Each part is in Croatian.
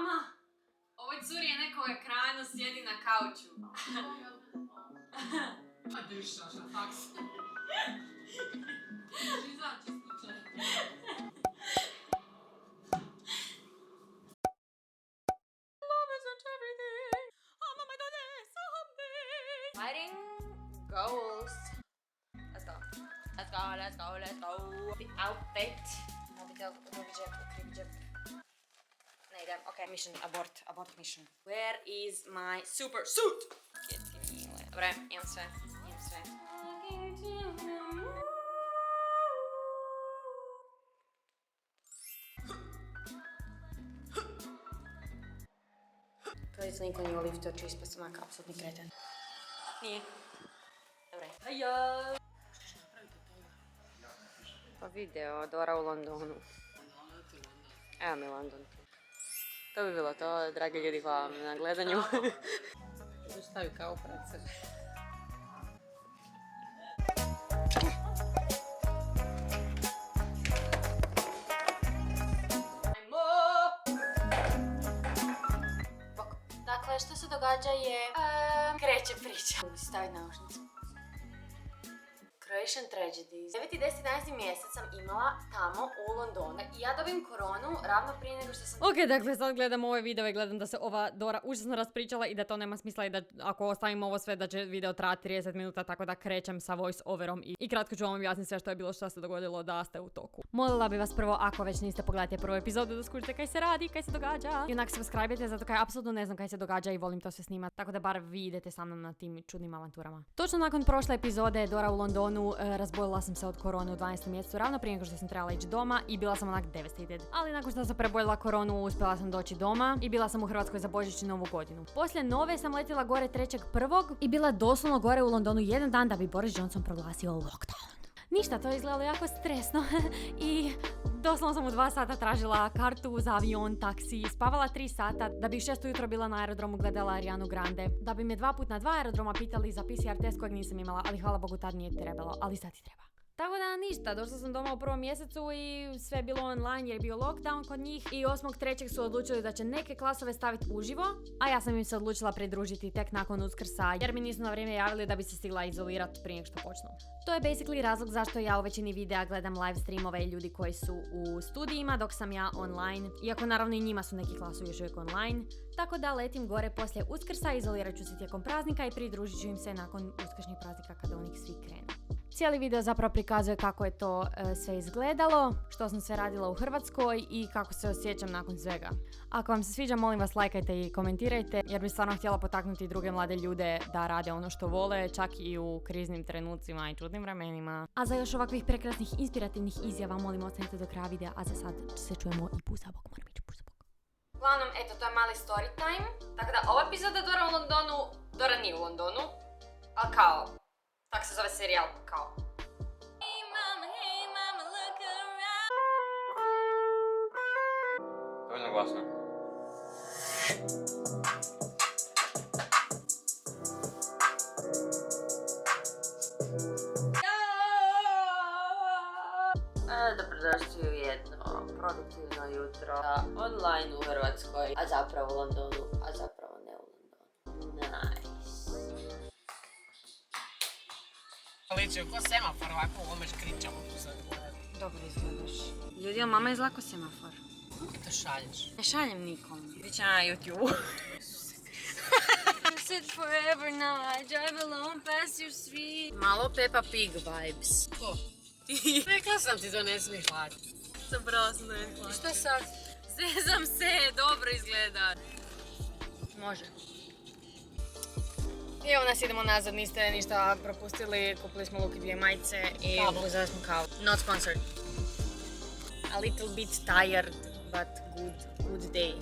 Mama, ovoj curi je neko u ekranu, sjedi na kauču. Ajde višaš na faks. Izaći slučaj. Lighting goals. Let's go. Let's go, let's go, let's go. The outfit. Novi džep, krivi džep. Ne idem, ok, mission, abort mission. Where is my super suit? Dobre, imam sve. Tradica niko nije u liftu, oči ispod sam onak apsolutni kreten. Nije. Dobre. Haja! Pa video, Dora u Londonu. Evo mi London. To bi bilo to, dragi ljudi, hvala vam na gledanju. Stavio kao pred sebe. Dakle, što se događa je... kreće priča. Staviti naušnicu. Croatian Tragedies. 9. 10. 11. mjesec sam imala tamo u Londonu i ja dobim koronu ravno prije nego što sam... Ok, dakle sad gledam ove video i gledam da se ova Dora užasno raspričala i da to nema smisla i da ako ostavim ovo sve da će video trajati 30 minuta, tako da krećem sa voice overom i kratko ću vam objasniti sve što je bilo, što se dogodilo da ste u toku. Molila bi vas prvo, ako već niste pogledati prvu epizodu, da skužite kaj se radi, kaj se događa. I onak subscribe-ite, zato kaj apsolutno ne znam kaj se događa i volim to sve snimati, tako da bar vi idete sa mnom na tim čudnim avanturama. Točno nakon prošle epizode Dora u Londonu razbolila sam se od korone u 12. mjesecu ravno prije nego što sam trebala ići doma i bila sam onak devastated. Ali nakon što sam prebolila koronu uspjela sam doći doma i bila sam u Hrvatskoj za Božić i Novu godinu. Poslije nove sam letjela gore 3.1. i bila doslovno gore u Londonu jedan dan da bi Boris Johnson proglasio lockdown. Ništa, to je izgledalo jako stresno i doslovno sam u 2 sata tražila kartu za avion, taksi, spavala 3 sata da bi 6 ujutro bila na aerodromu, gledala Arianu Grande, da bi me 2 puta na 2 aerodroma pitali za PCR test kojeg nisam imala, ali hvala Bogu tad nije trebalo, ali sad ti treba. Tako da ništa, došla sam doma u 1. mjesecu i sve je bilo online jer je bio lockdown kod njih i 8.3. su odlučili da će neke klasove staviti uživo, a ja sam im se odlučila pridružiti tek nakon Uskrsa jer mi nisu na vrijeme javili da bi se stigla izolirati prije nego što počnu. To je basically razlog zašto ja u većini videa gledam live streamove i ljudi koji su u studijima dok sam ja online, iako naravno i njima su neki klasu još uvijek online, tako da letim gore poslije Uskrsa, izolirat ću se tijekom praznika i pridružit ću im se nakon uskršnjih praznika kada oni svi krenu. Cijeli video zapravo prikazuje kako je to sve izgledalo, što sam sve radila u Hrvatskoj i kako se osjećam nakon svega. Ako vam se sviđa, molim vas lajkajte i komentirajte jer bi stvarno htjela potaknuti druge mlade ljude da rade ono što vole, čak i u kriznim trenucima i čudnim vremenima. A za još ovakvih prekrasnih inspirativnih izjava molim ostanite do kraja videa, a za sad se čujemo i pusa bok, moram ići pusa bok. Uglavnom, eto, to je mali story time, tako da ova epizoda Dora u Londonu, Dora nije u Londonu, ali kao... Tak se zove serijal, kao. Hey mama, look around. Dovoljno glasno. Dobrodošli u jedno produktivno jutro online u Hrvatskoj, a zapravo u Londonu, a zapravo ne u Londonu. Nice. Liči ko semafor ovako u ovome škričamo tu sad. Dobro izgledaš. Ljudi, mama izlako semafor. Kako to šalješ? Ne šaljem nikom. Biće na YouTube. Sit forever now, I drive alone past your street. Malo Peppa Pig vibes. Ko? Ti? Rekla sam ti to ne smiješ hladiti. Zapravo sam da ne hladiti. Šta sad? Zezam se, dobro izgleda. Može. I evo nas idemo nazad, niste ništa propustili, kupili smo Luki 2 majice i uzeli smo kavu. Not sponsored. A little bit tired, but good day.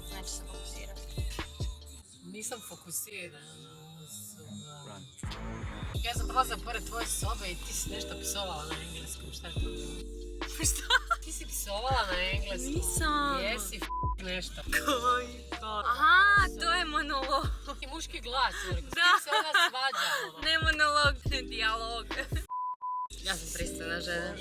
Znači se fokusirati. Nisam fokusirana na osoba. Ja sam prolazila pored tvoje sobe i ti si nešto psovala na engleskom, šta je to? Šta? Ti si psovala na engleskom. Nisam. Jesi nešto. Koji to? Aha, to je monolog. I muški glas, Jurko. Da. Ti se ona svađa. Ne monolog, dijalog. Ja sam pristojna žena.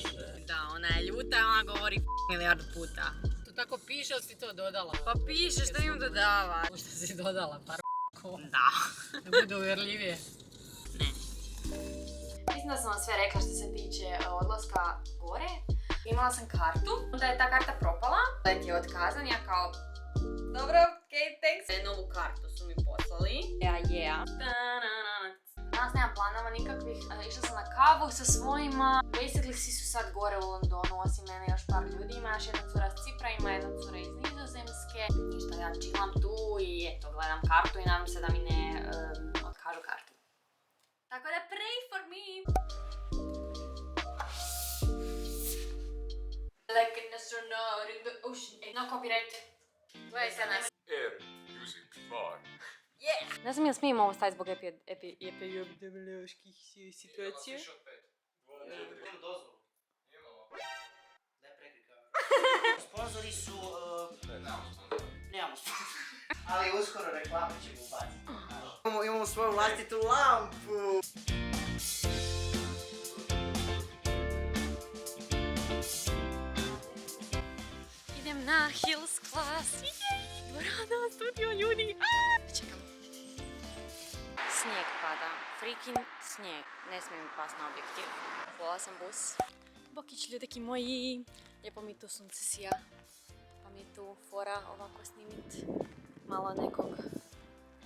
Da, ona je ljuta, ona govori milijardu puta. To tako piše ili si to dodala? Pa piše što im dodava. Možda si dodala par Da. da bude uvjerljivije. Mislim da sam vam sve rekla što se tiče odlaska gore. Imala sam kartu, onda je ta karta propala, let je otkazan, ja kao dobro, okay, thanks. Novu kartu su mi poslali. Yeah. Danas nemam planova nikakvih, išla sam na kavu sa svojima. Basically svi su sad gore u Londonu, osim mene još par ljudi. Ima još jedna cura s Cipra, ima jedna cura iz Nizozemske. Ništa, ja chillam tu i eto, gledam kartu i nadam se da mi ne otkažu kartu. Tako da pray for me! Like an astronaut in the ocean. No copyright. Gledaj sad nas. Air Music Bar. Yeah! Ne znam jel smijem ovo staviti zbog epidemioloških situacija. Imam dozvolu. Daj preklikava. Sponzori su... Nemamo sponzora. Ali uskoro reklame ćemo ubaciti. Imamo svoju vlastitu lampu. Idem na Hills Class. Dvorana, studio, ljudi. Čekam. Snijeg pada. Freaking snijeg. Ne smijem mi pas na objektiv. Vola sam bus. Bokić, ljudeki moji. Lijepo mi tu sunce sija. Pa mi tu fora ovako snimit. Malo nekog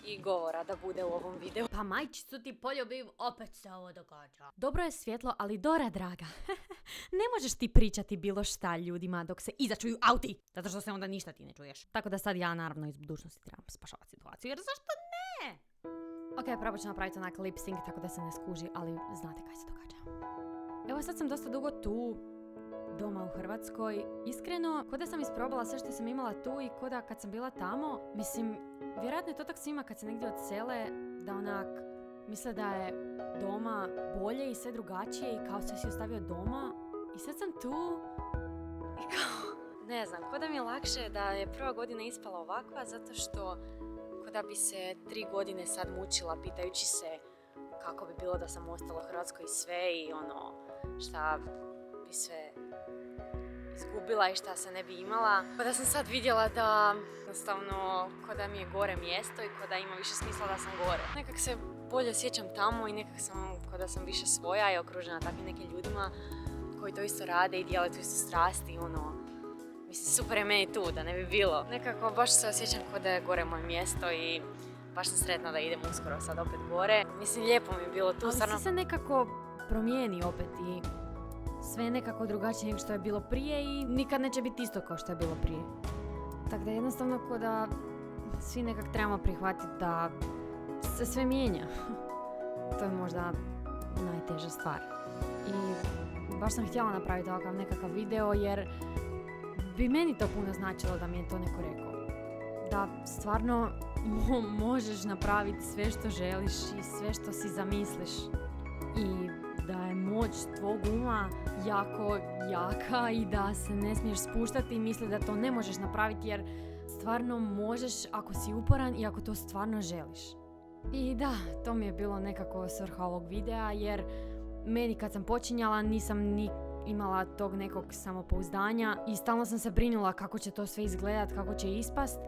i govora da bude u ovom videu. Pa majčicu ti poljubiv, opet se ovo događa. Dobro je svjetlo, ali Dora draga. Ne možeš ti pričati bilo šta ljudima dok se izačuju auti. Zato što se onda ništa ti ne čuješ. Tako da sad ja naravno iz budućnosti trebam spašavati situaciju. Jer zašto ne? Ok, probat ću napraviti onak lip sync tako da se ne skuži, ali znate kaj se događa. Evo sad sam dosta dugo tu, doma u Hrvatskoj. Iskreno, ko da sam isprobala sve što sam imala tu i ko da kad sam bila tamo, mislim, vjerojatno je to tak svima kad se negdje odsele, da onak misle da je doma bolje i sve drugačije i kao sve si ostavio doma. I sad sam tu i kao, ne znam, ko da mi je lakše da je prva godina ispala ovakva zato što ko da bi se 3 godine sad mučila pitajući se kako bi bilo da sam ostala u Hrvatskoj i sve i ono, šta bi sve izgubila i šta se ne bi imala. Pa da sam sad vidjela da jednostavno ko da mi je gore mjesto i ko da ima više smisla da sam gore. Nekak se bolje osjećam tamo i nekak sam ko da sam više svoja i okružena takvim nekim ljudima koji to isto rade i dijele tu isto strasti, ono, mislim super je meni tu da ne bi bilo. Nekako baš se osjećam ko da je gore moje mjesto i baš sam sretna da idem uskoro sad opet gore. Mislim lijepo mi je bilo tu, stvarno. Ali se nekako promijeni opet i sve je nekako drugačije nego što je bilo prije i nikad neće biti isto kao što je bilo prije. Tako da jednostavno ko da svi nekak trebamo prihvatiti da se sve mijenja. To je možda najteža stvar. I baš sam htjela napraviti ovakav nekakav video jer bi meni to puno značilo da mi je to neko rekao. Da stvarno možeš napraviti sve što želiš i sve što si zamisliš. I da je moć tvog uma jako jaka i da se ne smiješ spuštati i misli da to ne možeš napraviti jer stvarno možeš ako si uporan i ako to stvarno želiš. I da, to mi je bilo nekako svrha ovog videa jer meni kad sam počinjala nisam ni imala tog nekog samopouzdanja i stalno sam se brinula kako će to sve izgledat, kako će ispast,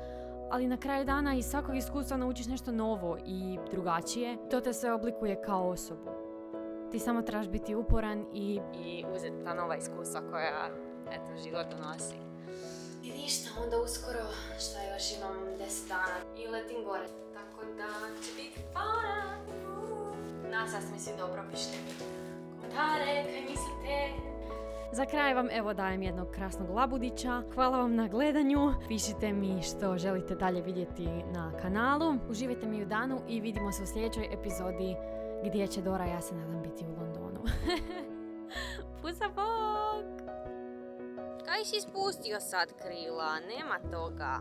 ali na kraju dana iz svakog iskustva naučiš nešto novo i drugačije. To te sve oblikuje kao osobu. Ti samo trebaš biti uporan i uzeti ta nova iskustva koja, eto, život donosi. I ništa, onda uskoro, šta još imam 10 dana i letim gore. Tako da će biti fora. Nasad mi svi dobro, pišite mi komentare, kaj mislite. Za kraj vam evo dajem jednog krasnog labudića. Hvala vam na gledanju. Pišite mi što želite dalje vidjeti na kanalu. Uživajte mi u danu i vidimo se u sljedećoj epizodi gdje će Dora, ja se nadam, biti u Londonu. Pusa bok! Kaj si spustio sad krila? Nema toga.